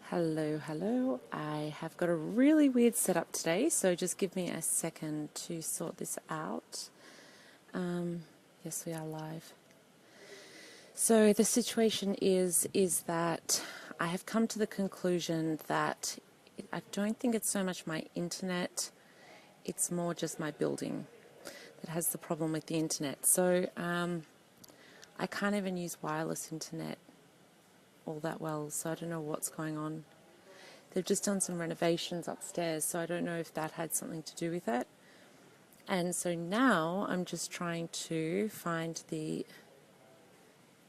Hello, hello. I have got a really weird setup today, so just give me a second to sort this out. Yes, we are live. So the situation is that I have come to the conclusion that I don't think it's so much my internet, it's more just my building that has the problem with the internet. So I can't even use wireless internet all that well, so I don't know what's going on. They've just done some renovations upstairs, so I don't know if that had something to do with it. And so now I'm just trying to find the...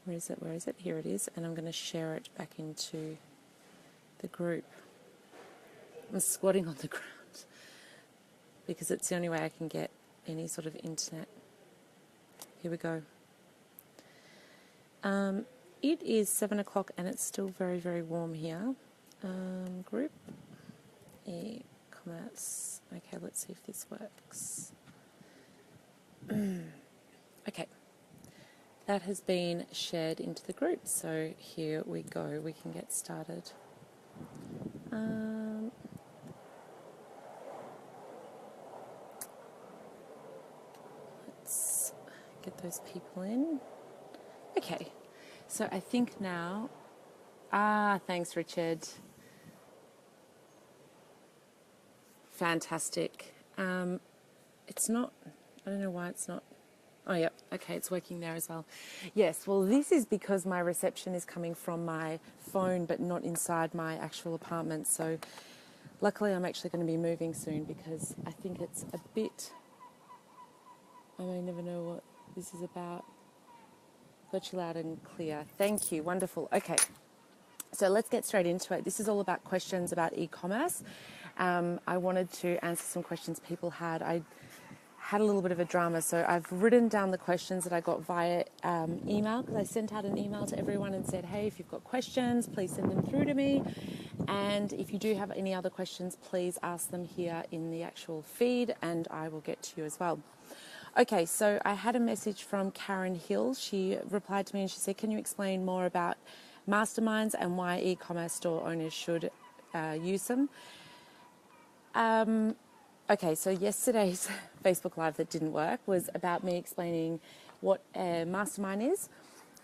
Where is it? Here it is. And I'm going to share it back into the group. I'm squatting on the ground because it's the only way I can get any sort of internet. Here we go. It is 7 o'clock and it's still very, very warm here. Group, e-commerce. Okay, let's see if this works. Okay, that has been shared into the group, so here we go. We can get started. Let's get those people in. Okay, so I think now... thanks, Richard. Fantastic. It's not... I don't know why it's not... Oh, yep. Okay, it's working there as well. Yes, well, this is because my reception is coming from my phone, but not inside my actual apartment. So luckily I'm actually going to be moving soon because I think it's a bit... I may never know what this is about. Got you loud and clear. Thank you. Wonderful. Okay. So let's get straight into it. This is all about questions about e-commerce. I wanted to answer some questions people had. I had a little bit of a drama, so I've written down the questions that I got via email, because I sent out an email to everyone and said, hey, if you've got questions, please send them through to me. And if you do have any other questions, please ask them here in the actual feed and I will get to you as well. Okay, so I had a message from Karen Hill. She replied to me and she said, can you explain more about masterminds and why e-commerce store owners should use them? Okay, so yesterday's Facebook Live that didn't work was about me explaining what a mastermind is.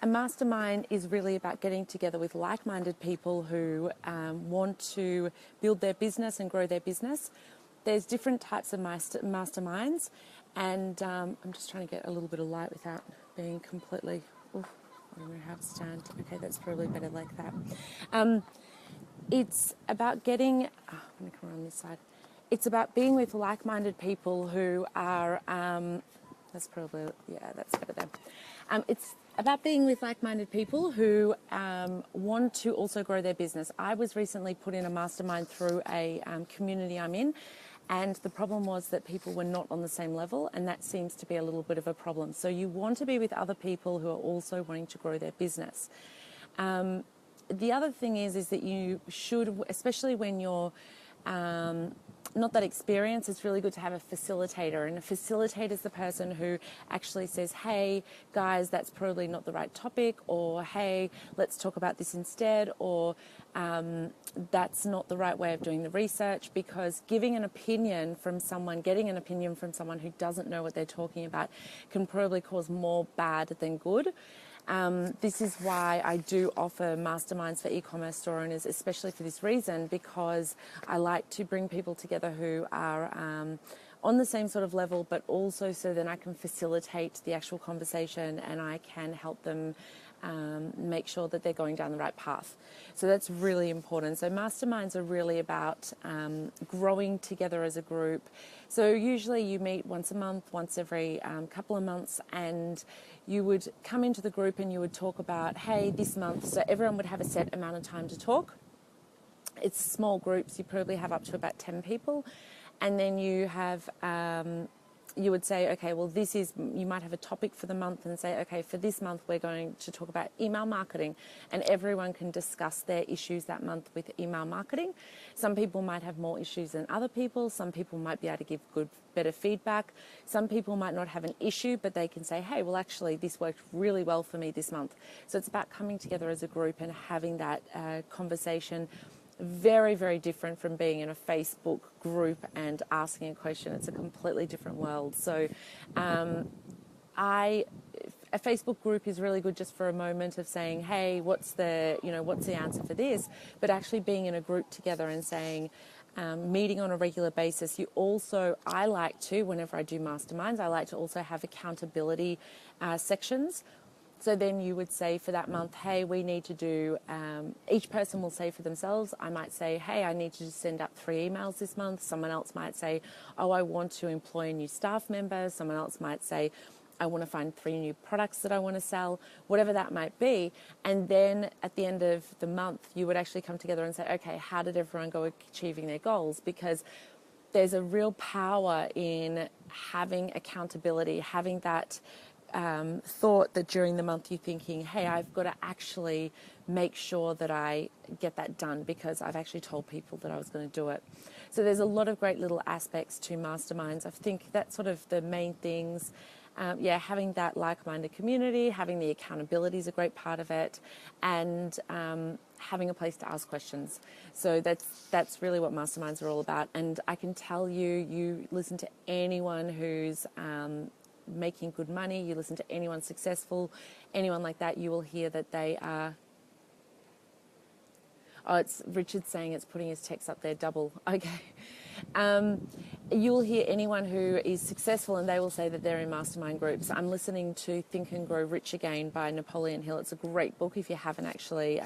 A mastermind is really about getting together with like-minded people who want to build their business and grow their business. There's different types of masterminds, and I'm just trying to get a little bit of light without being completely... Oof, I don't know how to stand. Okay, that's probably better like that. It's about getting... I'm going to come around this side. It's about being with like-minded people who are... that's probably... Yeah, that's better there. It's about being with like-minded people who want to also grow their business. I was recently put in a mastermind through a community I'm in, and the problem was that people were not on the same level, and that seems to be a little bit of a problem. So you want to be with other people who are also wanting to grow their business. The other thing is that you should, especially when you're not that experienced, it's really good to have a facilitator. And a facilitator is the person who actually says, hey, guys, that's probably not the right topic, or hey, let's talk about this instead, or that's not the right way of doing the research, because giving an opinion from someone, getting an opinion from someone who doesn't know what they're talking about can probably cause more bad than good. This is why I do offer masterminds for e-commerce store owners, especially for this reason, because I like to bring people together who are on the same sort of level, but also so then I can facilitate the actual conversation and I can help them make sure that they're going down the right path. So that's really important. So masterminds are really about growing together as a group. So usually you meet once a month, once every couple of months, and you would come into the group and you would talk about, hey, this month, so everyone would have a set amount of time to talk. It's small groups, you probably have up to about 10 people, and then you have... you would say, okay, well, this is, you might have a topic for the month and say, okay, for this month, we're going to talk about email marketing, and everyone can discuss their issues that month with email marketing. Some people might have more issues than other people. Some people might be able to give better feedback. Some people might not have an issue, but they can say, hey, well, actually, this worked really well for me this month. So it's about coming together as a group and having that conversation Very, very different from being in a Facebook group and asking a question. It's a completely different world. So a Facebook group is really good just for a moment of saying, hey, what's the answer for this? But actually being in a group together and saying, meeting on a regular basis. I like to, whenever I do masterminds, I like to also have accountability sections. So then you would say for that month, hey, we need to do, each person will say for themselves, I might say, hey, I need to send out 3 emails this month. Someone else might say, oh, I want to employ a new staff member. Someone else might say, I want to find 3 new products that I want to sell, whatever that might be. And then at the end of the month, you would actually come together and say, okay, how did everyone go achieving their goals? Because there's a real power in having accountability, having that thought that during the month you're thinking, hey, I've got to actually make sure that I get that done because I've actually told people that I was going to do it. So there's a lot of great little aspects to masterminds. I think that's sort of the main things. Having that like-minded community, having the accountability is a great part of it, and having a place to ask questions. So that's really what masterminds are all about. And I can tell you listen to anyone who's making good money, you listen to anyone successful, anyone like that, you will hear that they are... Oh, it's Richard saying it's putting his text up there double. Okay. You'll hear anyone who is successful and they will say that they're in mastermind groups. I'm listening to Think and Grow Rich Again by Napoleon Hill. It's a great book if you haven't actually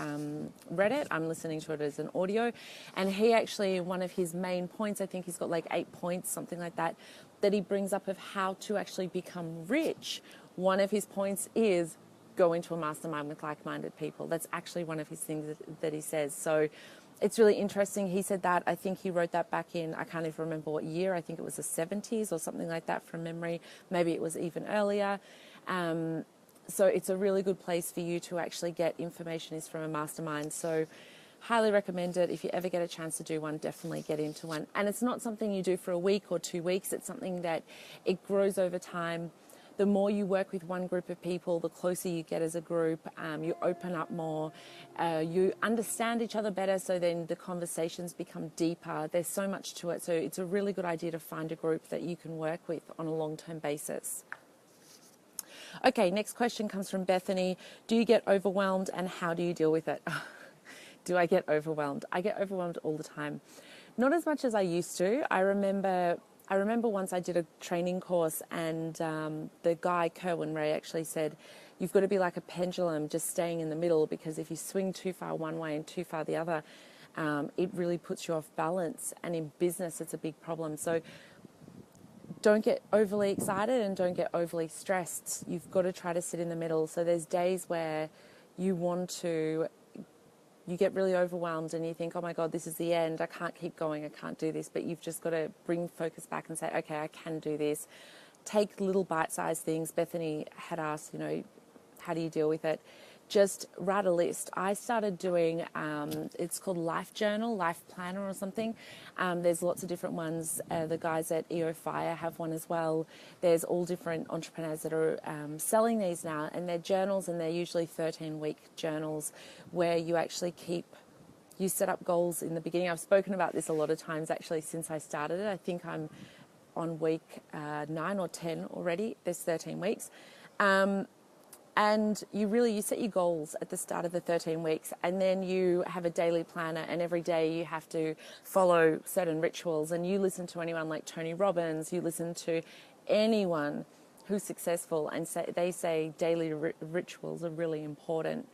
read it. I'm listening to it as an audio. And he actually, one of his main points, I think he's got like 8 points, something like that, that he brings up of how to actually become rich. One of his points is go into a mastermind with like-minded people. That's actually one of his things that he says. So it's really interesting. He said that, I think he wrote that back in, I can't even remember what year, I think it was the 70s or something like that from memory. Maybe it was even earlier. So it's a really good place for you to actually get information is from a mastermind. So highly recommend it. If you ever get a chance to do one, definitely get into one. And it's not something you do for a week or 2 weeks. It's something that it grows over time. The more you work with one group of people, the closer you get as a group, you open up more, you understand each other better, so then the conversations become deeper. There's so much to it. So it's a really good idea to find a group that you can work with on a long-term basis. Okay, next question comes from Bethany. Do you get overwhelmed and how do you deal with it? Do I get overwhelmed? I get overwhelmed all the time. Not as much as I used to. I remember once I did a training course and the guy, Kerwin Ray, actually said, you've got to be like a pendulum, just staying in the middle, because if you swing too far one way and too far the other, it really puts you off balance. And in business, it's a big problem. So don't get overly excited and don't get overly stressed. You've got to try to sit in the middle. So there's days where you get really overwhelmed and you think, oh my God, this is the end. I can't keep going. I can't do this. But you've just got to bring focus back and say, okay, I can do this. Take little bite-sized things. Bethany had asked, how do you deal with it? Just write a list. I started doing, it's called Life Journal, Life Planner or something. There's lots of different ones. The guys at EO Fire have one as well. There's all different entrepreneurs that are selling these now, and they're journals, and they're usually 13-week journals where you actually you set up goals in the beginning. I've spoken about this a lot of times actually since I started it. I think I'm on week 9 or 10 already. There's 13 weeks. And you set your goals at the start of the 13 weeks, and then you have a daily planner, and every day you have to follow certain rituals, and you listen to anyone like Tony Robbins, you listen to anyone who's successful, and they say daily rituals are really important.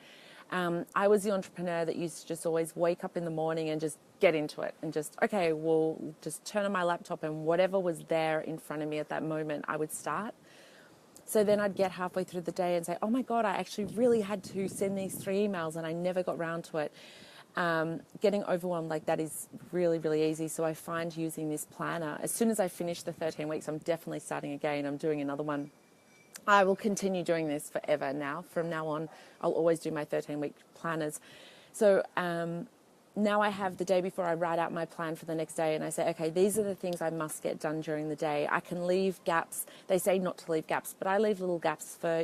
I was the entrepreneur that used to just always wake up in the morning and just get into it and just, okay, well, just turn on my laptop and whatever was there in front of me at that moment, I would start. So then I'd get halfway through the day and say, oh my God, I actually really had to send these 3 emails and I never got round to it. Getting overwhelmed like that is really, really easy. So I find using this planner, as soon as I finish the 13 weeks, I'm definitely starting again. I'm doing another one. I will continue doing this forever now. From now on, I'll always do my 13-week planners. So now I have the day before, I write out my plan for the next day and I say, okay, these are the things I must get done during the day. I can leave gaps. They say not to leave gaps, but I leave little gaps for,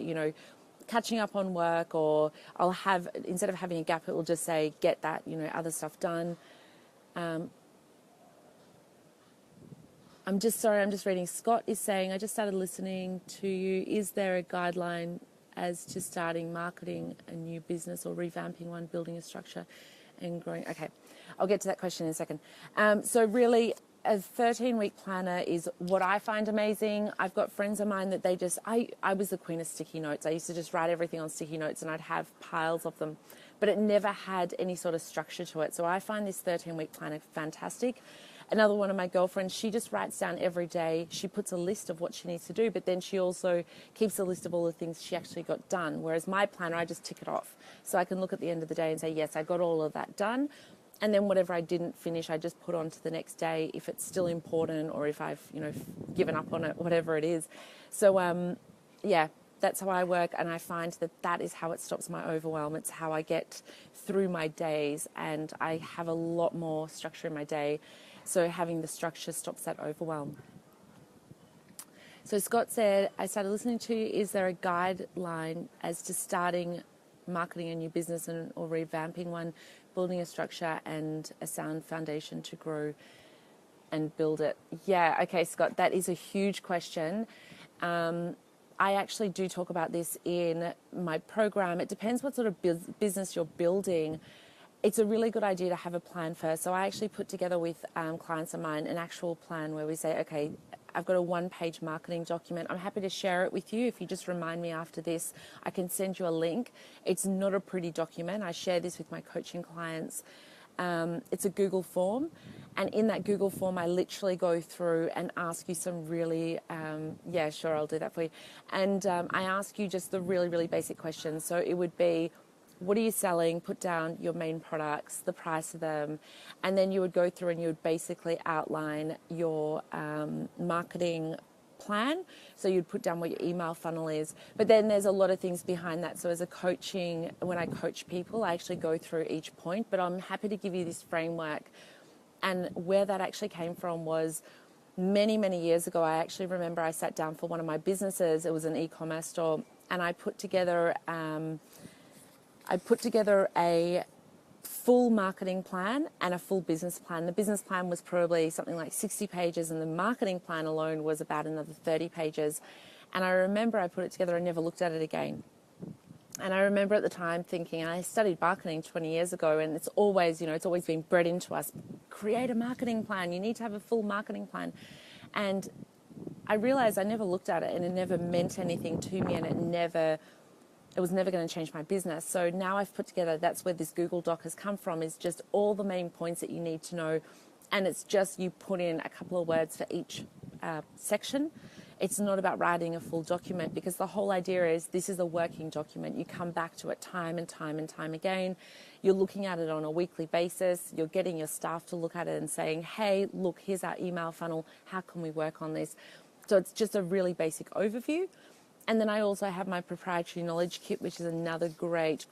catching up on work, or I'll have, instead of having a gap, it will just say, get that, other stuff done. I'm just reading. Scott is saying, I just started listening to you. Is there a guideline as to starting marketing a new business or revamping one, building a structure and growing? Okay, I'll get to that question in a second. So really, a 13-week planner is what I find amazing. I've got friends of mine that I was the queen of sticky notes. I used to just write everything on sticky notes and I'd have piles of them, but it never had any sort of structure to it. So I find this 13-week planner fantastic. Another one of my girlfriends, she just writes down every day. She puts a list of what she needs to do, but then she also keeps a list of all the things she actually got done. Whereas my planner, I just tick it off. So I can look at the end of the day and say, yes, I got all of that done. And then whatever I didn't finish, I just put on to the next day if it's still important or if I've, given up on it, whatever it is. So, yeah, that's how I work. And I find that is how it stops my overwhelm. It's how I get through my days and I have a lot more structure in my day. So having the structure stops that overwhelm. So Scott said, I started listening to you. Is there a guideline as to starting marketing a new business or revamping one, building a structure and a sound foundation to grow and build it? Yeah, okay, Scott, that is a huge question. I actually do talk about this in my program. It depends what sort of business you're building. It's a really good idea to have a plan first. So I actually put together with clients of mine an actual plan where we say, okay, I've got a one-page marketing document. I'm happy to share it with you. If you just remind me after this, I can send you a link. It's not a pretty document. I share this with my coaching clients. It's a Google form. And in that Google form, I literally go through and ask you some really, yeah, sure, I'll do that for you. And I ask you just the really, really basic questions. So it would be, what are you selling? Put down your main products, the price of them, and then you would go through and you would basically outline your marketing plan. So you'd put down what your email funnel is, but then there's a lot of things behind that. So as a coaching, when I coach people, I actually go through each point, but I'm happy to give you this framework. And where that actually came from was many, many years ago. I actually remember I sat down for one of my businesses. It was an e-commerce store, and I put together a full marketing plan and a full business plan. The business plan was probably something like 60 pages and the marketing plan alone was about another 30 pages. And I remember I put it together and never looked at it again. And I remember at the time thinking, I studied marketing 20 years ago and it's always, it's always been bred into us, create a marketing plan. You need to have a full marketing plan. And I realized I never looked at it and it never meant anything to me and it was never going to change my business. So now I've put together, that's where this Google Doc has come from, is just all the main points that you need to know. And it's just you put in a couple of words for each section. It's not about writing a full document because the whole idea is this is a working document. You come back to it time and time and time again. You're looking at it on a weekly basis. You're getting your staff to look at it and saying, hey, look, here's our email funnel. How can we work on this? So it's just a really basic overview. And then I also have my proprietary knowledge kit, which is another great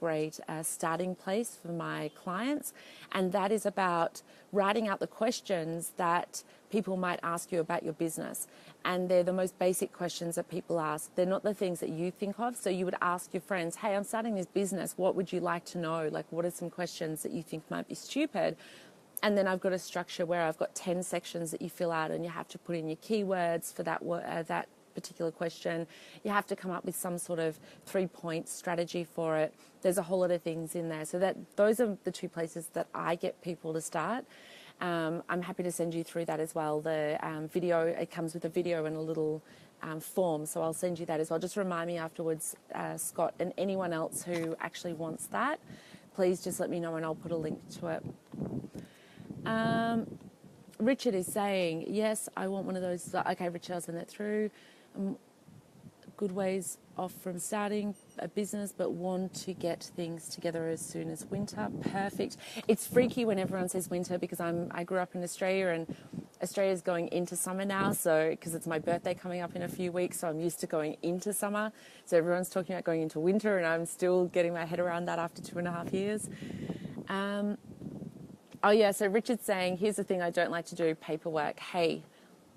starting place for my clients. And that is about writing out the questions that people might ask you about your business. And they're the most basic questions that people ask. They're not the things that you think of. So you would ask your friends, hey, I'm starting this business. What would you like to know? Like, what are some questions that you think might be stupid? And then I've got a structure where I've got 10 sections that you fill out and you have to put in your keywords for that particular question. You have to come up with some sort of 3-point strategy for it. There's a whole lot of things in there. So those are the two places that I get people to start. I'm happy to send you through that as well. The video, it comes with a video and a little form, so I'll send you that as well. Just remind me afterwards, Scott, and anyone else who actually wants that, please just let me know and I'll put a link to it. Richard is saying, yes, I want one of those. Okay, Richard, I'll send that through. Good ways off from starting a business, but want to get things together as soon as winter. Perfect. It's freaky when everyone says winter because I grew up in Australia and Australia's going into summer now. So because it's my birthday coming up in a few weeks, so I'm used to going into summer. So everyone's talking about going into winter, and I'm still getting my head around that after 2.5 years. Oh yeah. So Richard's saying, here's the thing I don't like to do: paperwork. Hey,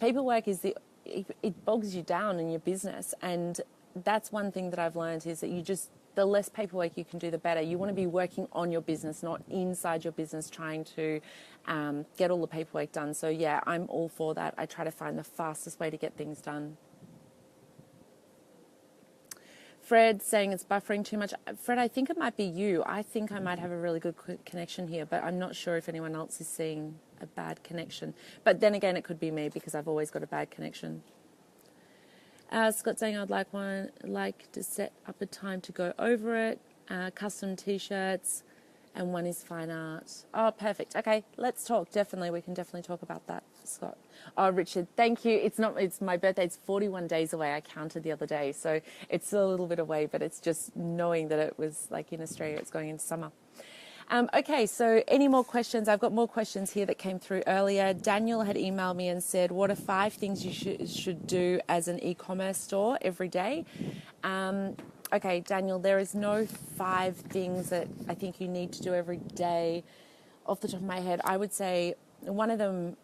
paperwork is it bogs you down in your business, and that's one thing that I've learned is that the less paperwork you can do, the better. You want to be working on your business, not inside your business trying to get all the paperwork done. So yeah, I'm all for that. I try to find the fastest way to get things done. Fred saying it's buffering too much. Fred, I think it might be you. I think I might have a really good connection here, but I'm not sure if anyone else is seeing a bad connection. But then again, it could be me because I've always got a bad connection. Scott saying I'd like to set up a time to go over it. Custom t-shirts, and one is fine art. Oh, perfect. Okay, let's talk. Definitely, we can definitely talk about that, Scott. Oh, Richard, thank you. It's my birthday. It's 41 days away. I counted the other day, so it's still a little bit away, but it's just knowing that it was like in Australia, it's going into summer. Okay, so any more questions? I've got more questions here that came through earlier. Daniel had emailed me and said, what are 5 things you should do as an e-commerce store every day? Okay, Daniel, there is no 5 things that I think you need to do every day. Off the top of my head, I would say one of them,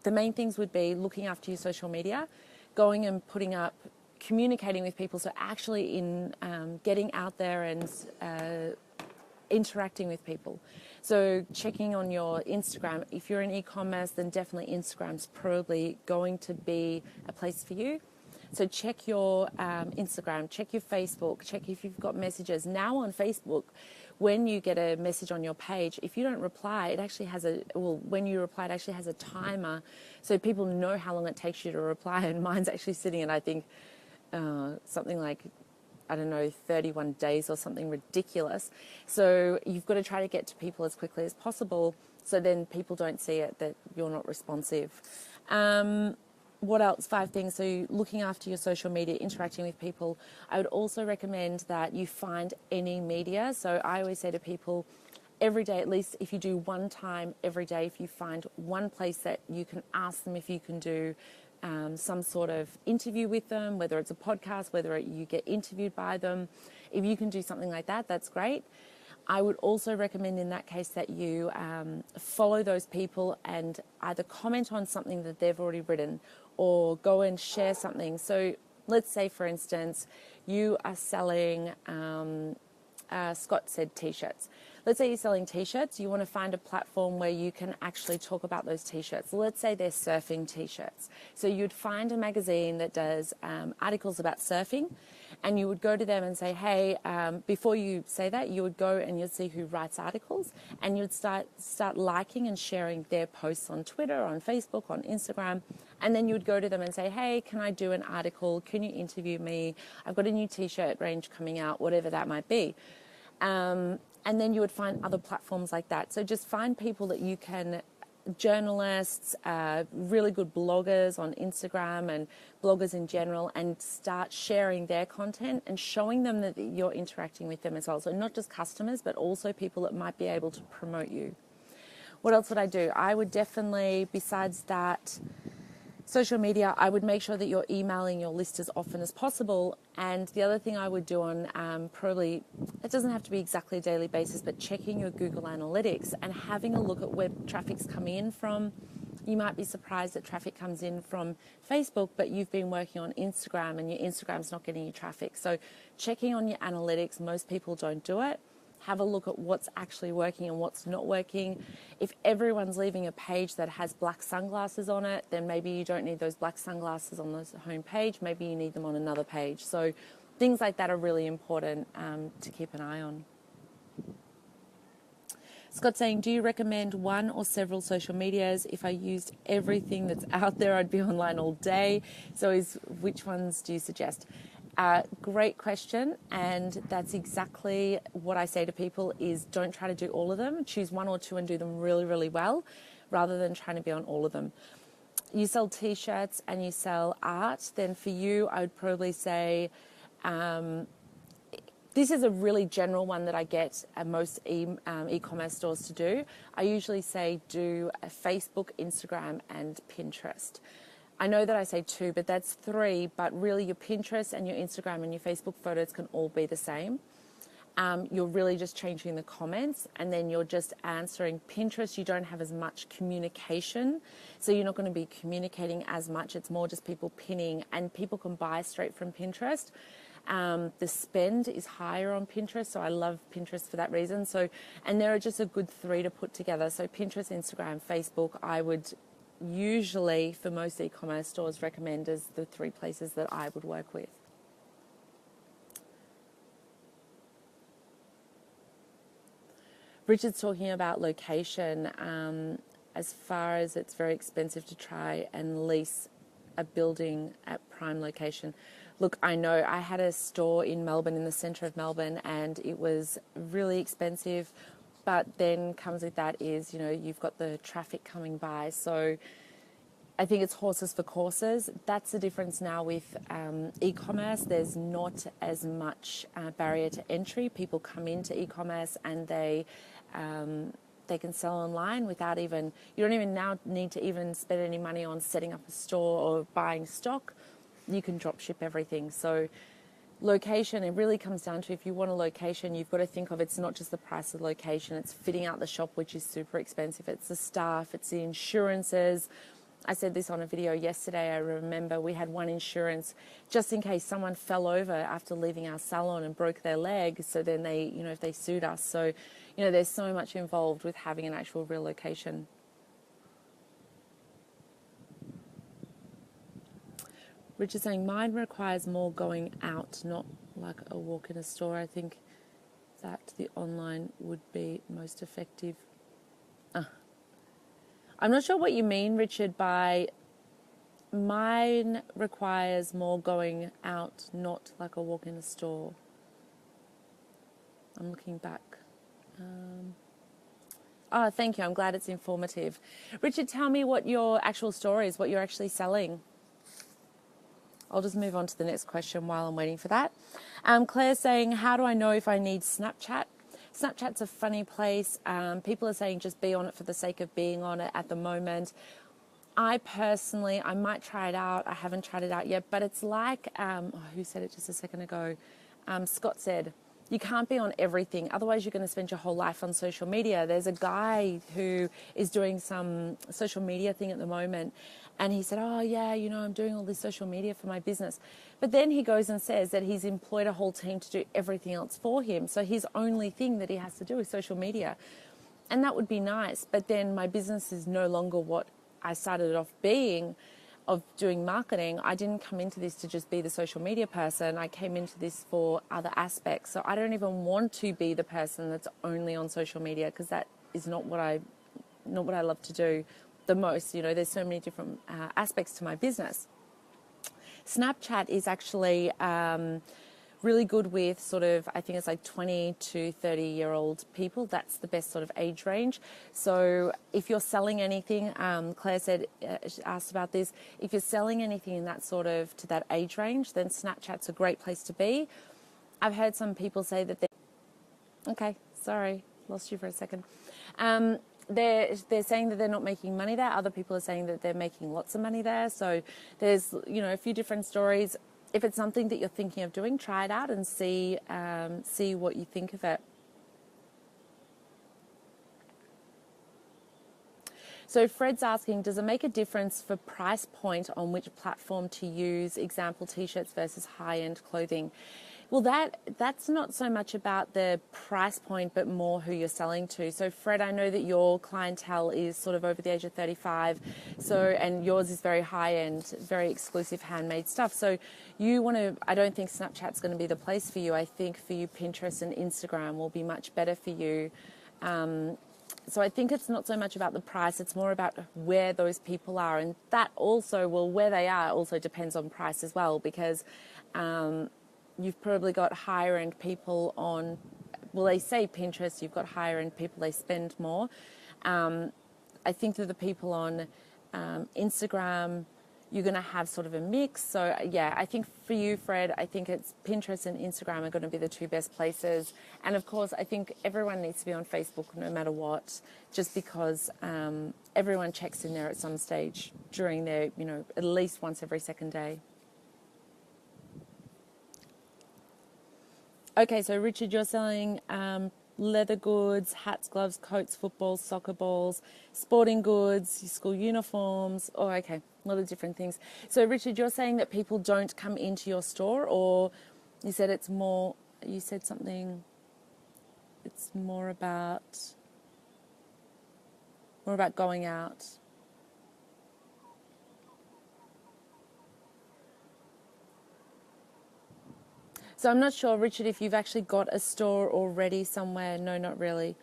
the main things would be looking after your social media, going and putting up, communicating with people. So actually getting out there and interacting with people. So checking on your Instagram. If you're in e-commerce, then definitely Instagram's probably going to be a place for you. So check your Instagram, check your Facebook, check if you've got messages. Now on Facebook, when you get a message on your page, if you don't reply, it actually has when you reply, it actually has a timer so people know how long it takes you to reply. And mine's actually sitting at, I think, something like, I don't know, 31 days or something ridiculous. So you've got to try to get to people as quickly as possible so then people don't see it that you're not responsive. What else? 5 things. So looking after your social media, interacting with people. I would also recommend that you find any media. So I always say to people, every day, at least if you do one time every day, if you find one place that you can ask them if you can do some sort of interview with them, whether it's a podcast, whether you get interviewed by them. If you can do something like that, that's great. I would also recommend in that case that you follow those people and either comment on something that they've already written or go and share something. So let's say, for instance, you are selling, Scott said t-shirts. Let's say you're selling t-shirts. You want to find a platform where you can actually talk about those t-shirts. Let's say they're surfing t-shirts. So you'd find a magazine that does articles about surfing, and you would go to them and say, hey, before you say that, you would go and you'd see who writes articles, and you'd start liking and sharing their posts on Twitter, on Facebook, on Instagram, and then you would go to them and say, hey, can I do an article? Can you interview me? I've got a new t-shirt range coming out, whatever that might be. And then you would find other platforms like that. So just find people that you can, journalists, really good bloggers on Instagram and bloggers in general, and start sharing their content and showing them that you're interacting with them as well. So not just customers, but also people that might be able to promote you. What else would I do? I would definitely, besides that, social media, I would make sure that you're emailing your list as often as possible. And the other thing I would do on probably, it doesn't have to be exactly a daily basis, but checking your Google Analytics and having a look at where traffic's coming in from. You might be surprised that traffic comes in from Facebook, but you've been working on Instagram and your Instagram's not getting you traffic. So checking on your analytics, most people don't do it. Have a look at what's actually working and what's not working. If everyone's leaving a page that has black sunglasses on it, then maybe you don't need those black sunglasses on the home page. Maybe you need them on another page. So things like that are really important to keep an eye on. Scott saying, do you recommend one or several social medias? If I used everything that's out there, I'd be online all day. So which ones do you suggest? Great question, and that's exactly what I say to people is don't try to do all of them. Choose 1 or 2 and do them really, really well rather than trying to be on all of them. You sell t-shirts and you sell art, then for you I would probably say this is a really general one that I get at most e-commerce stores to do. I usually say do a Facebook, Instagram and Pinterest. I know that I say 2, but that's 3, but really your Pinterest and your Instagram and your Facebook photos can all be the same. You're really just changing the comments, and then you're just answering. Pinterest, you don't have as much communication, so you're not going to be communicating as much. It's more just people pinning, and people can buy straight from Pinterest. The spend is higher on Pinterest, so I love Pinterest for that reason. So, and there are just a good 3 to put together. So Pinterest, Instagram, Facebook, I would usually, for most e-commerce stores, recommend as the 3 places that I would work with. Richard's talking about location. As far as it's very expensive to try and lease a building at prime location. Look, I know I had a store in Melbourne, in the centre of Melbourne, and it was really expensive. But then comes with that is, you know, you've got the traffic coming by. So I think it's horses for courses. That's the difference now with e-commerce. There's not as much barrier to entry. People come into e-commerce and they can sell online without even, you don't even now need to even spend any money on setting up a store or buying stock. You can drop ship everything. So location, it really comes down to, if you want a location, you've got to think of, it's not just the price of the location, it's fitting out the shop, which is super expensive. It's the staff, it's the insurances. I said this on a video yesterday. I remember we had one insurance just in case someone fell over after leaving our salon and broke their leg. So then they, you know, if they sued us. So, you know, there's so much involved with having an actual real location. Richard's saying, mine requires more going out, not like a walk in a store. I think that the online would be most effective. I'm not sure what you mean, Richard, by mine requires more going out, not like a walk in a store. I'm looking back. Thank you. I'm glad it's informative. Richard, tell me what your actual store is, what you're actually selling. I'll just move on to the next question while I'm waiting for that. Claire's saying, how do I know if I need Snapchat? Snapchat's a funny place. People are saying just be on it for the sake of being on it at the moment. I personally, I might try it out. I haven't tried it out yet, but it's like, who said it just a second ago? Scott said, you can't be on everything. Otherwise, you're going to spend your whole life on social media. There's a guy who is doing some social media thing at the moment. And he said, oh, yeah, you know, I'm doing all this social media for my business. But then he goes and says that he's employed a whole team to do everything else for him. So his only thing that he has to do is social media. And that would be nice. But then my business is no longer what I started off being, of doing marketing. I didn't come into this to just be the social media person. I came into this for other aspects. So I don't even want to be the person that's only on social media, because that is not what I love to do the most. You know, there's so many different aspects to my business. Snapchat is actually really good with sort of, I think it's like 20 to 30-year-old people. That's the best sort of age range. So if you're selling anything, Claire said, asked about this, if you're selling anything in that sort of, to that age range, then Snapchat's a great place to be. I've heard some people say that okay, sorry, lost you for a second. They're saying that they're not making money there. Other people are saying that they're making lots of money there. So there's, you know, a few different stories. If it's something that you're thinking of doing, try it out and see what you think of it. So Fred's asking, does it make a difference for price point on which platform to use, example, t-shirts versus high-end clothing? Well, that's not so much about the price point, but more who you're selling to. So Fred, I know that your clientele is sort of over the age of 35, and yours is very high-end, very exclusive handmade stuff. So you want to, I don't think Snapchat's going to be the place for you. I think for you, Pinterest and Instagram will be much better for you. So I think it's not so much about the price, it's more about where those people are. And that also, well, where they are also depends on price as well, because you've probably got higher end people on, well, they say Pinterest, you've got higher end people, they spend more. I think that the people on Instagram, you're going to have sort of a mix. So yeah, I think for you, Fred, I think it's Pinterest and Instagram are going to be the two best places. And of course, I think everyone needs to be on Facebook no matter what, just because everyone checks in there at some stage during their, you know, at least once every second day. Okay, so Richard, you're selling leather goods, hats, gloves, coats, footballs, soccer balls, sporting goods, school uniforms. Oh, okay, a lot of different things. So Richard, you're saying that people don't come into your store, or You said it's more, you said something, it's more about going out. So I'm not sure, Richard, if you've actually got a store already somewhere. No, not really.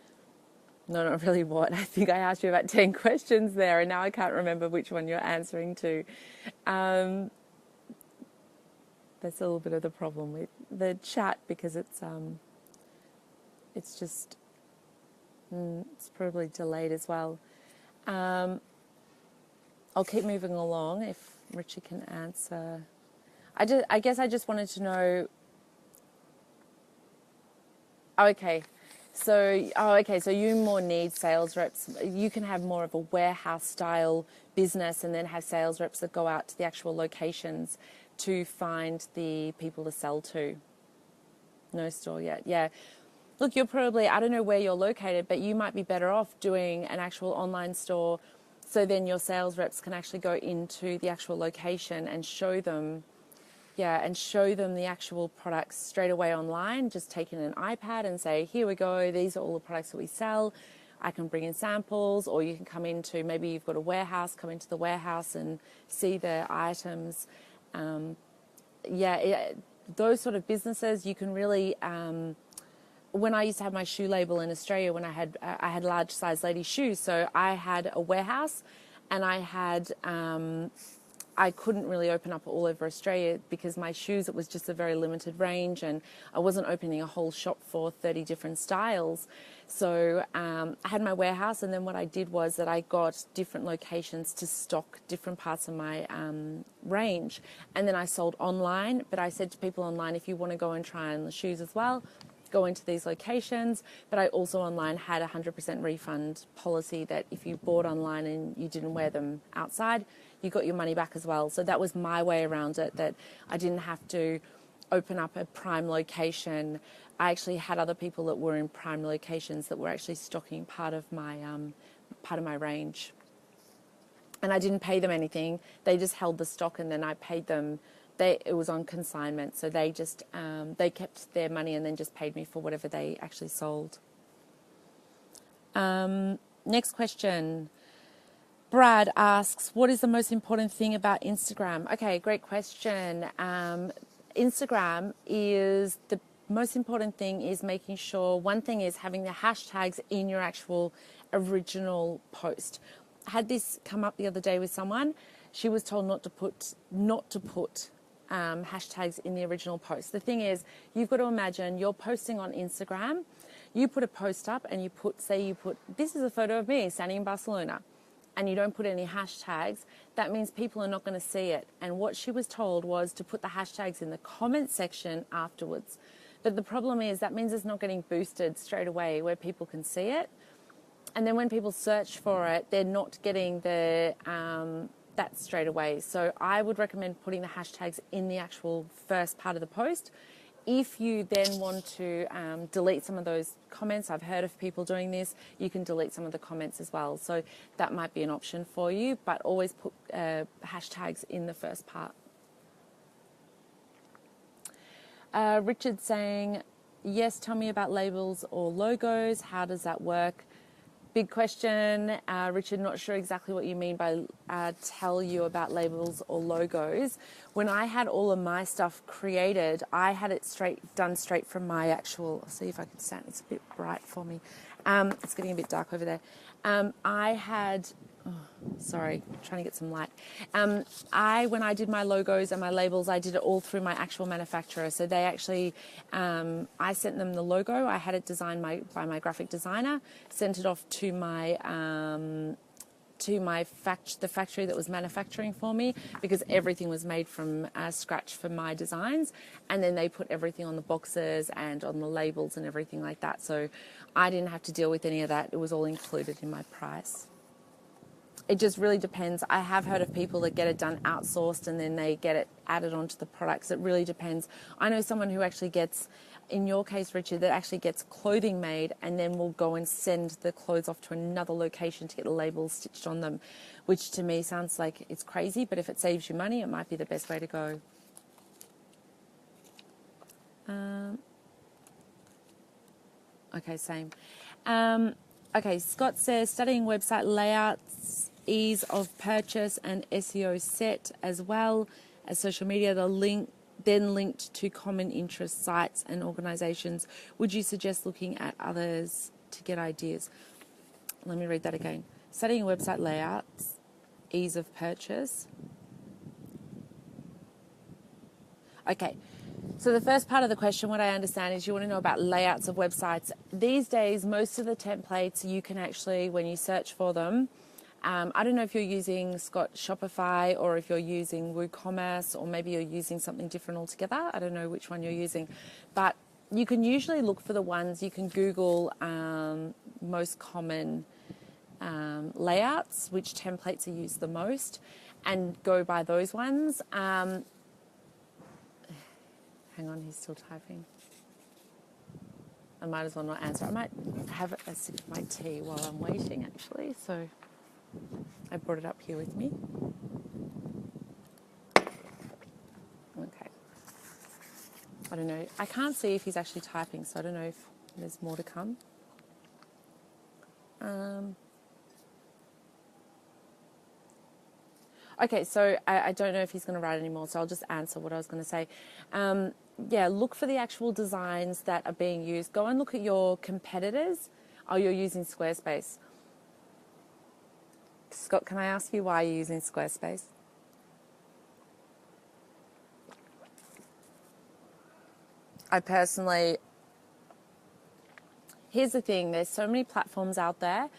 No, not really what? I think I asked you about 10 questions there, and now I can't remember which one you're answering to. That's a little bit of the problem with the chat, because it's just, it's probably delayed as well. I'll keep moving along if Richard can answer. I guess I just wanted to know. Okay. So you more need sales reps. You can have more of a warehouse style business and then have sales reps that go out to the actual locations to find the people to sell to. No store yet. Yeah. Look, you're probably, I don't know where you're located, but you might be better off doing an actual online store, so then your sales reps can actually go into the actual location and show them the actual products straight away online. Just take in an iPad and say, here we go, these are all the products that we sell. I can bring in samples, or you can come into, maybe you've got a warehouse, come into the warehouse and see the items. Those sort of businesses, you can really, when I used to have my shoe label in Australia, when I had large size lady shoes, so I had a warehouse, and I couldn't really open up all over Australia because my shoes, it was just a very limited range, and I wasn't opening a whole shop for 30 different styles. So I had my warehouse, and then what I did was that I got different locations to stock different parts of my range, and then I sold online. But I said to people online, if you want to go and try on the shoes as well, go into these locations. But I also online had a 100% refund policy that if you bought online and you didn't wear them outside, you got your money back as well. So that was my way around it, that I didn't have to open up a prime location. I actually had other people that were in prime locations that were actually stocking part of my range. And I didn't pay them anything. They just held the stock, and then I paid them. It was on consignment, so they just they kept their money and then just paid me for whatever they actually sold. Next question. Brad asks, what is the most important thing about Instagram? Okay, great question. Instagram is the most important thing is making sure, one thing is having the hashtags in your actual original post. I had this come up the other day with someone. She was told not to put hashtags in the original post. The thing is, you've got to imagine you're posting on Instagram, you put a post up and you put, this is a photo of me standing in Barcelona, and you don't put any hashtags, that means people are not going to see it. And what she was told was to put the hashtags in the comment section afterwards. But the problem is that means it's not getting boosted straight away where people can see it. And then when people search for it, they're not getting the that straight away. So I would recommend putting the hashtags in the actual first part of the post. If you then want to delete some of those comments, I've heard of people doing this, you can delete some of the comments as well. So that might be an option for you, but always put hashtags in the first part. Richard saying, yes, tell me about labels or logos. How does that work? Big question. Richard, not sure exactly what you mean by tell you about labels or logos. When I had all of my stuff created, I had it done straight from my actual, I'll see if I can stand, it's a bit bright for me. It's getting a bit dark over there. Sorry, trying to get some light. When I did my logos and my labels, I did it all through my actual manufacturer. So they actually, I sent them the logo. I had it designed by my graphic designer, sent it off to the factory that was manufacturing for me, because everything was made from scratch for my designs. And then they put everything on the boxes and on the labels and everything like that. So I didn't have to deal with any of that. It was all included in my price. It just really depends. I have heard of people that get it done outsourced and then they get it added onto the products. It really depends. I know someone who actually gets, in your case, Richard, that actually gets clothing made and then will go and send the clothes off to another location to get the labels stitched on them, which to me sounds like it's crazy, but if it saves you money, it might be the best way to go. Okay, same. Okay, Scott says studying website layouts, ease of purchase, and SEO set as well as social media. Then linked to common interest sites and organisations. Would you suggest looking at others to get ideas? Let me read that again. Studying website layouts, ease of purchase. Okay, so the first part of the question, what I understand is you want to know about layouts of websites. These days, most of the templates you can actually, when you search for them, I don't know if you're using Scott Shopify or if you're using WooCommerce or maybe you're using something different altogether. I don't know which one you're using, but you can usually look for the ones, you can Google most common layouts, which templates are used the most, and go by those ones. Hang on, he's still typing. I might as well not answer. I might have a sip of my tea while I'm waiting, actually. So I brought it up here with me. Okay. I don't know. I can't see if he's actually typing, so I don't know if there's more to come. Okay, so I don't know if he's going to write anymore, so I'll just answer what I was going to say. Yeah, look for the actual designs that are being used. Go and look at your competitors. Oh, you're using Squarespace. Scott, can I ask you why you're using Squarespace? I personally, here's the thing, there's so many platforms out there,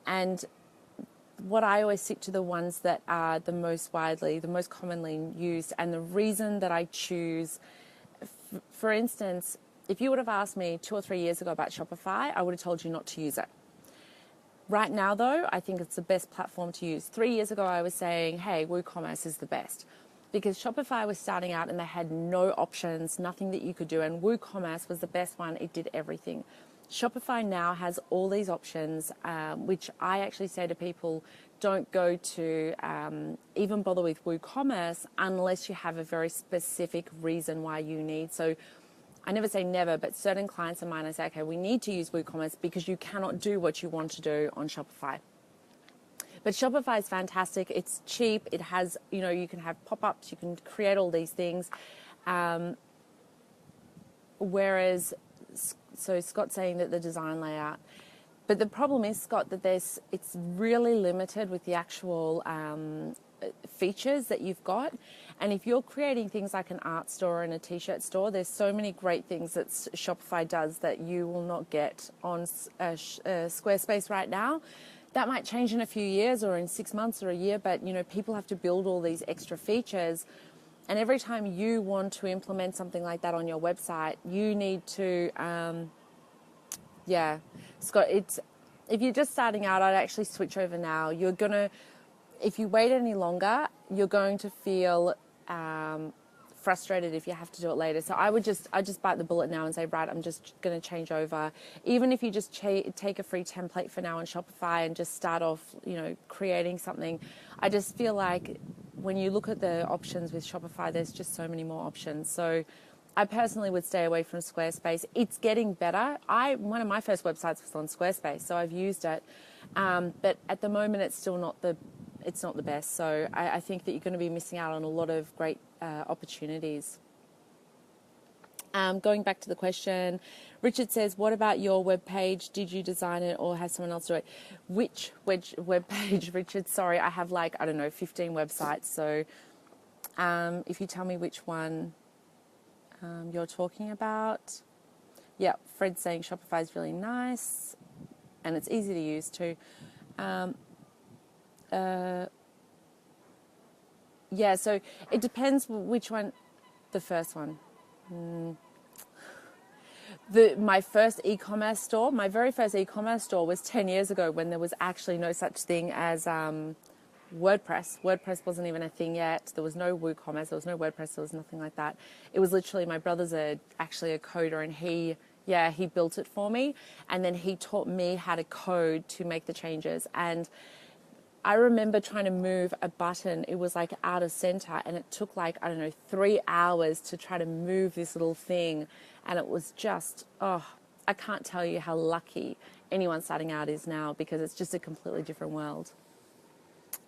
and what I always stick to the ones that are the most commonly used, and the reason that I choose, for instance, if you would have asked me 2 or 3 years ago about Shopify, I would have told you not to use it. Right now, though, I think it's the best platform to use. 3 years ago, I was saying, hey, WooCommerce is the best. Because Shopify was starting out and they had no options, nothing that you could do. And WooCommerce was the best one. It did everything. Shopify now has all these options, which I actually say to people, don't go to even bother with WooCommerce unless you have a very specific reason why you need. So I never say never, but certain clients of mine, I say, okay, we need to use WooCommerce because you cannot do what you want to do on Shopify. But Shopify is fantastic. It's cheap. It has, you can have pop-ups. You can create all these things. Whereas, so Scott's saying that the design layout. But the problem is, Scott, that it's really limited with the actual features that you've got. And if you're creating things like an art store and a t-shirt store, there's so many great things that Shopify does that you will not get on Squarespace right now. That might change in a few years or in 6 months or a year, but people have to build all these extra features. And every time you want to implement something like that on your website, you need to, Scott, if you're just starting out, I'd actually switch over now. If you wait any longer, you're going to feel frustrated if you have to do it later. So I just bite the bullet now and say, right, I'm just going to change over. Even if you just take a free template for now on Shopify and just start off, creating something. I just feel like when you look at the options with Shopify, there's just so many more options. So I personally would stay away from Squarespace. It's getting better. One of my first websites was on Squarespace, so I've used it. But at the moment, it's still not the best. So I think that you're going to be missing out on a lot of great opportunities. Going back to the question, Richard says, what about your web page? Did you design it or have someone else do it? Which web page, Richard? Sorry, I have 15 websites. So if you tell me which one you're talking about. Yeah, Fred's saying Shopify is really nice and it's easy to use too. Yeah, so it depends which one. The first one. My first e-commerce store, my very first e-commerce store was 10 years ago when there was actually no such thing as WordPress. WordPress wasn't even a thing yet. There was no WooCommerce. There was no WordPress. There was nothing like that. It was literally, my brother's actually a coder, and he built it for me, and then he taught me how to code to make the changes. And I remember trying to move a button. It was like out of center, and it took like, I don't know, 3 hours to try to move this little thing. And it was just, oh, I can't tell you how lucky anyone starting out is now, because it's just a completely different world.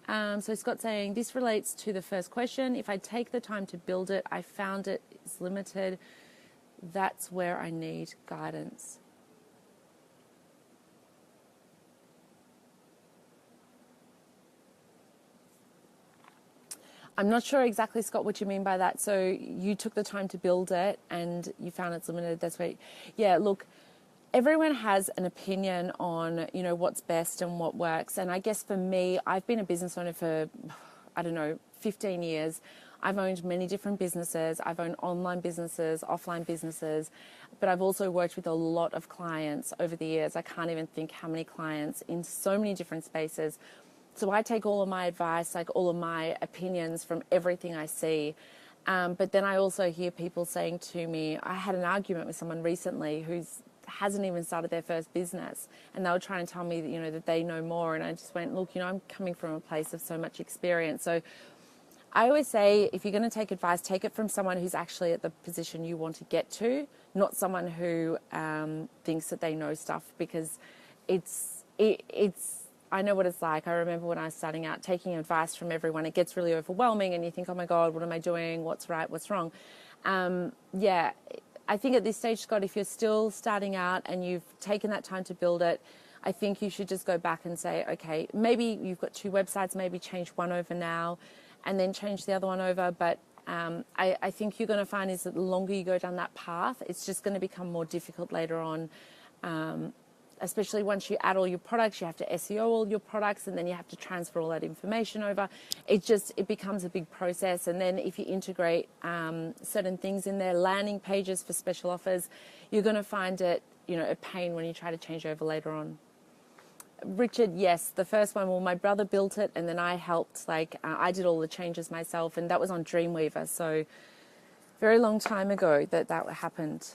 So Scott's saying, this relates to the first question. If I take the time to build it, I found it is limited. That's where I need guidance. I'm not sure exactly, Scott, what you mean by that. So you took the time to build it and you found it's limited. That's right. Yeah, look, everyone has an opinion on, you know, what's best and what works. And I guess for me, I've been a business owner for, I don't know, 15 years. I've owned many different businesses. I've owned online businesses, offline businesses, but I've also worked with a lot of clients over the years. I can't even think how many clients in so many different spaces. So I take all of my advice, like all of my opinions from everything I see. But then I also hear people saying to me, I had an argument with someone recently who hasn't even started their first business, and they were trying to tell me that, you know, that they know more. And I just went, look, you know, I'm coming from a place of so much experience. So I always say, if you're going to take advice, take it from someone who's actually at the position you want to get to, not someone who thinks that they know stuff, because it's I know what it's like. I remember when I was starting out, taking advice from everyone, it gets really overwhelming and you think, oh my God, what am I doing? What's right? What's wrong? Yeah, I think at this stage, Scott, if you're still starting out and you've taken that time to build it, I think you should just go back and say, okay, maybe you've got 2 websites, maybe change one over now and then change the other one over. But I think you're going to find is that the longer you go down that path, it's just going to become more difficult later on. Especially once you add all your products, you have to SEO all your products, and then you have to transfer all that information over. It becomes a big process. And then if you integrate certain things in there, landing pages for special offers, you're going to find it, you know, a pain when you try to change over later on. Richard, yes, the first one, well, my brother built it, and then I helped, I did all the changes myself, and that was on Dreamweaver. So very long time ago that happened.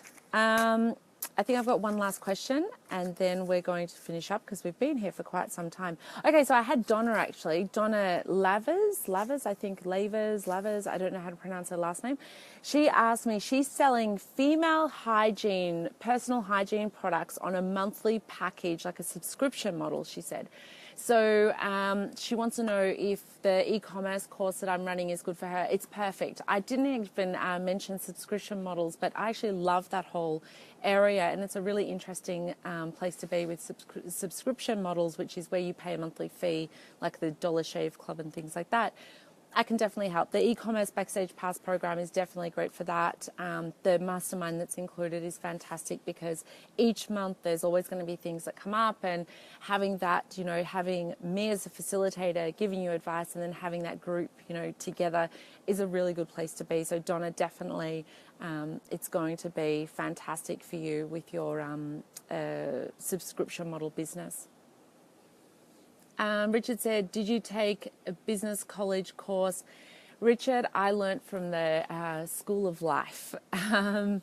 I think I've got one last question, and then we're going to finish up because we've been here for quite some time. Okay, so I had Donna actually, Donna Lavers, I think Lavers, I don't know how to pronounce her last name. She asked me, she's selling female hygiene, personal hygiene products on a monthly package, like a subscription model, she said. So she wants to know if the e-commerce course that I'm running is good for her. It's perfect. I didn't even mention subscription models, but I actually love that whole area, and it's a really interesting place to be with subscription models, which is where you pay a monthly fee, like the Dollar Shave Club and things like that. I can definitely help. The e-commerce Backstage Pass program is definitely great for that. The mastermind that's included is fantastic because each month there's always going to be things that come up, and having that, you know, having me as a facilitator giving you advice and then having that group, you know, together is a really good place to be. So Donna, definitely it's going to be fantastic for you with your subscription model business. Richard said, did you take a business college course? Richard, I learnt from the School of Life. I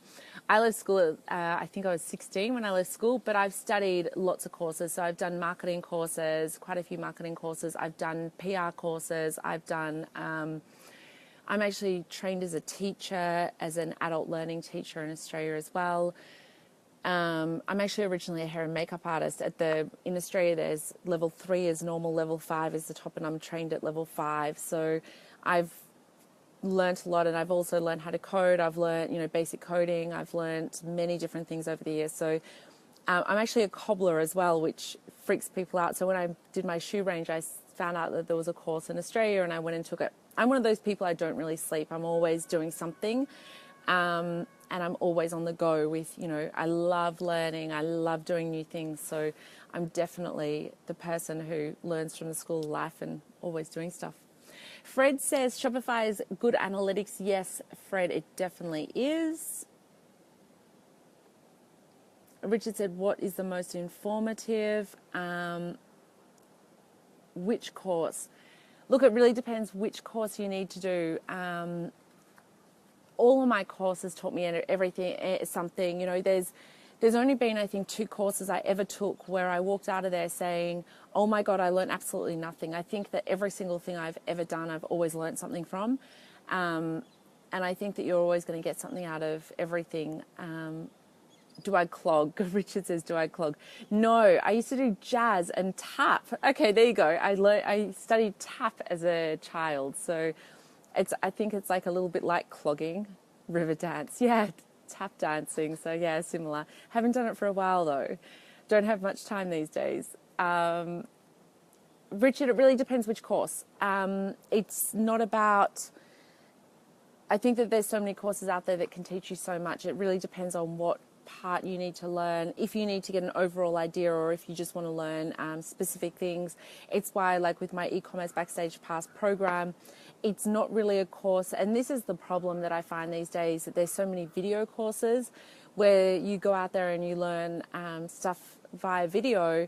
left school, I think I was 16 when I left school, but I've studied lots of courses. So I've done marketing courses, quite a few marketing courses. I've done PR courses. I've done, I'm actually trained as a teacher, as an adult learning teacher in Australia as well. I'm actually originally a hair and makeup artist. In Australia, there's level 3 is normal, level 5 is the top, and I'm trained at level 5. So I've learnt a lot, and I've also learned how to code. I've learnt, you know, basic coding. I've learnt many different things over the years. So I'm actually a cobbler as well, which freaks people out. So when I did my shoe range, I found out that there was a course in Australia, and I went and took it. I'm one of those people, I don't really sleep. I'm always doing something. And I'm always on the go with, you know, I love learning. I love doing new things. So I'm definitely the person who learns from the School of Life and always doing stuff. Fred says, Shopify is good analytics. Yes, Fred, it definitely is. Richard said, what is the most informative? Which course? Look, it really depends which course you need to do. All of my courses taught me everything, something, you know, there's there's only been, I think, 2 courses I ever took where I walked out of there saying, oh my God, I learned absolutely nothing. I think that every single thing I've ever done, I've always learned something from. And I think that you're always going to get something out of everything. Do I clog? Richard says, do I clog? No, I used to do jazz and tap. Okay, there you go. I studied tap as a child. So I think it's like a little bit like clogging. River dance. Yeah, tap dancing. So yeah, similar. Haven't done it for a while though. Don't have much time these days. Richard, it really depends which course. It's not about... I think that there's so many courses out there that can teach you so much. It really depends on what part you need to learn, if you need to get an overall idea or if you just want to learn specific things. It's why, like with my e-commerce Backstage Pass program, it's not really a course. And this is the problem that I find these days, that there's so many video courses where you go out there and you learn stuff via video,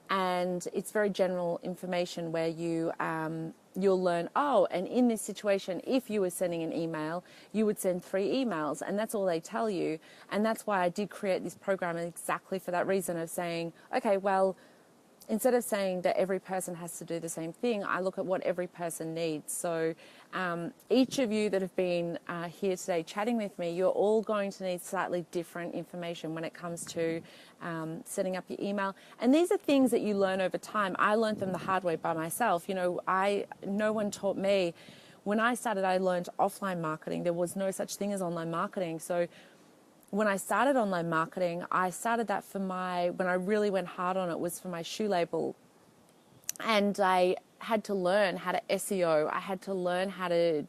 and it's very general information where you'll learn, oh, and in this situation, if you were sending an email, you would send 3 emails, and that's all they tell you. And that's why I did create this program exactly for that reason of saying, okay, well, instead of saying that every person has to do the same thing, I look at what every person needs. So each of you that have been here today chatting with me, you're all going to need slightly different information when it comes to setting up your email. And these are things that you learn over time. I learned them the hard way by myself. You know, no one taught me. When I started, I learned offline marketing. There was no such thing as online marketing. So when I started online marketing, I started that when I really went hard on it was for my shoe label. And I had to learn how to SEO. I had to learn how to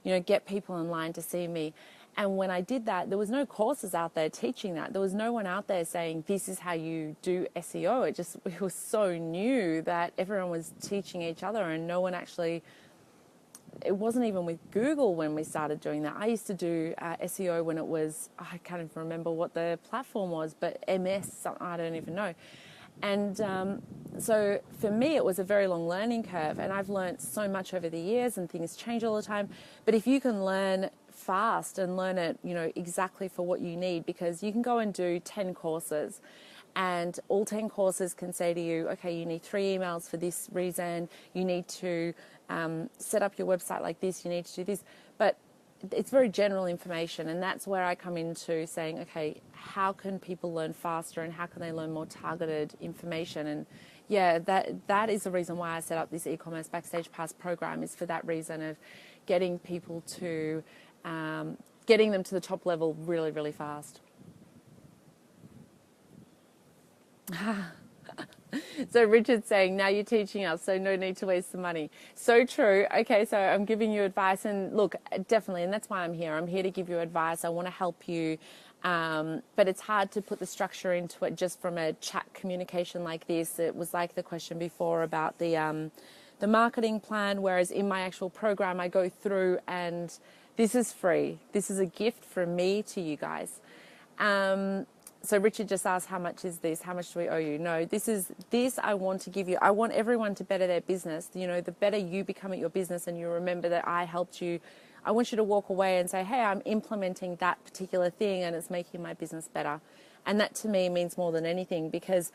get people online to see me. And when I did that, there was no courses out there teaching that. There was no one out there saying, this is how you do SEO. It was so new that everyone was teaching each other, and no one actually... It wasn't even with Google when we started doing that. I used to do SEO when it was, I can't even remember what the platform was, but MS, I don't even know. And so for me, it was a very long learning curve, and I've learned so much over the years, and things change all the time. But if you can learn fast and learn it, exactly for what you need, because you can go and do 10 courses, and all 10 courses can say to you, okay, you need 3 emails for this reason, you need to set up your website like this, you need to do this. But it's very general information, and that's where I come into saying, okay, how can people learn faster, and how can they learn more targeted information? And yeah, that is the reason why I set up this e-commerce Backstage Pass program, is for that reason of getting people to, getting them to the top level really, really fast. So Richard's saying, now you're teaching us, so no need to waste the money. So true. Okay, so I'm giving you advice, and look, definitely, and that's why I'm here. I'm here to give you advice. I want to help you, but it's hard to put the structure into it just from a chat communication like this. It was like the question before about the marketing plan, whereas in my actual program, I go through, and this is free. This is a gift from me to you guys. So Richard just asked, how much is this? How much do we owe you? No, this I want to give you. I want everyone to better their business. The better you become at your business, and you remember that I helped you, I want you to walk away and say, hey, I'm implementing that particular thing, and it's making my business better. And that to me means more than anything, because,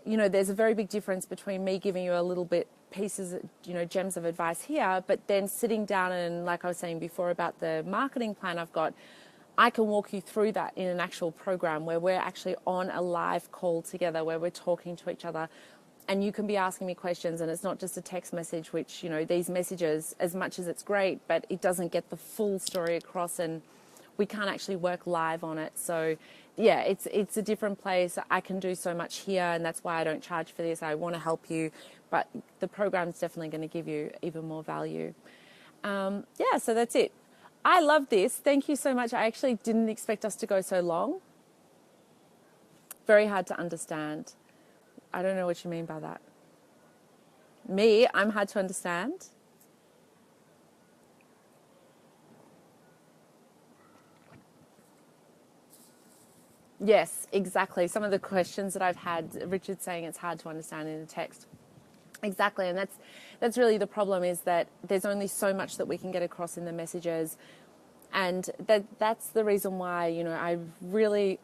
there's a very big difference between me giving you a little bit pieces, gems of advice here, but then sitting down and, like I was saying before about the marketing plan I've got, I can walk you through that in an actual program where we're actually on a live call together, where we're talking to each other, and you can be asking me questions, and it's not just a text message, which, these messages, as much as it's great, but it doesn't get the full story across, and we can't actually work live on it. So yeah, it's a different place. I can do so much here, and that's why I don't charge for this. I want to help you, but the program's definitely going to give you even more value. Yeah, so that's it. I love this. Thank you so much. I actually didn't expect us to go so long. Very hard to understand. I don't know what you mean by that. Me, I'm hard to understand. Yes, exactly. Some of the questions that I've had, Richard's saying it's hard to understand in a text. Exactly, and that's really the problem, is that there's only so much that we can get across in the messages, and that's the reason why I really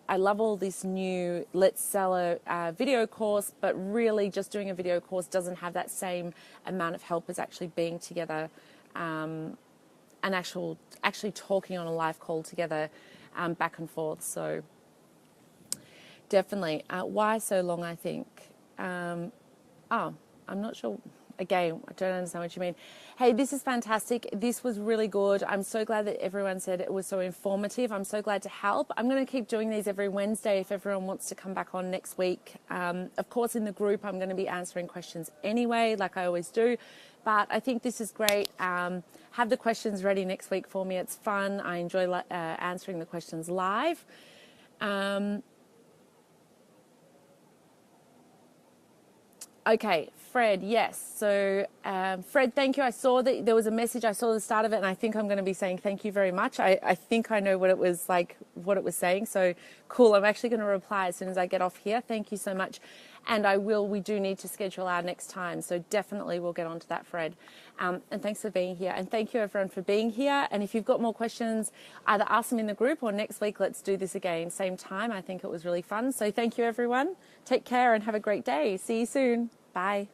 I love all this new let's sell a video course, but really just doing a video course doesn't have that same amount of help as actually being together and actually talking on a live call together back and forth. So definitely. Why so long, I think? I'm not sure. Again, I don't understand what you mean. Hey, this is fantastic. This was really good. I'm so glad that everyone said it was so informative. I'm so glad to help. I'm going to keep doing these every Wednesday if everyone wants to come back on next week. Of course, in the group, I'm going to be answering questions anyway, like I always do. But I think this is great. Have the questions ready next week for me. It's fun. I enjoy answering the questions live. Okay, Fred, yes. So, Fred, thank you. I saw that there was a message. I saw the start of it, and I think I'm going to be saying thank you very much. I think I know what it was like, what it was saying. So, cool. I'm actually going to reply as soon as I get off here. Thank you so much. And we do need to schedule our next time. So, definitely we'll get onto that, Fred. And thanks for being here. And thank you, everyone, for being here. And if you've got more questions, either ask them in the group or next week, let's do this again. Same time. I think it was really fun. So, thank you, everyone. Take care and have a great day. See you soon. Bye.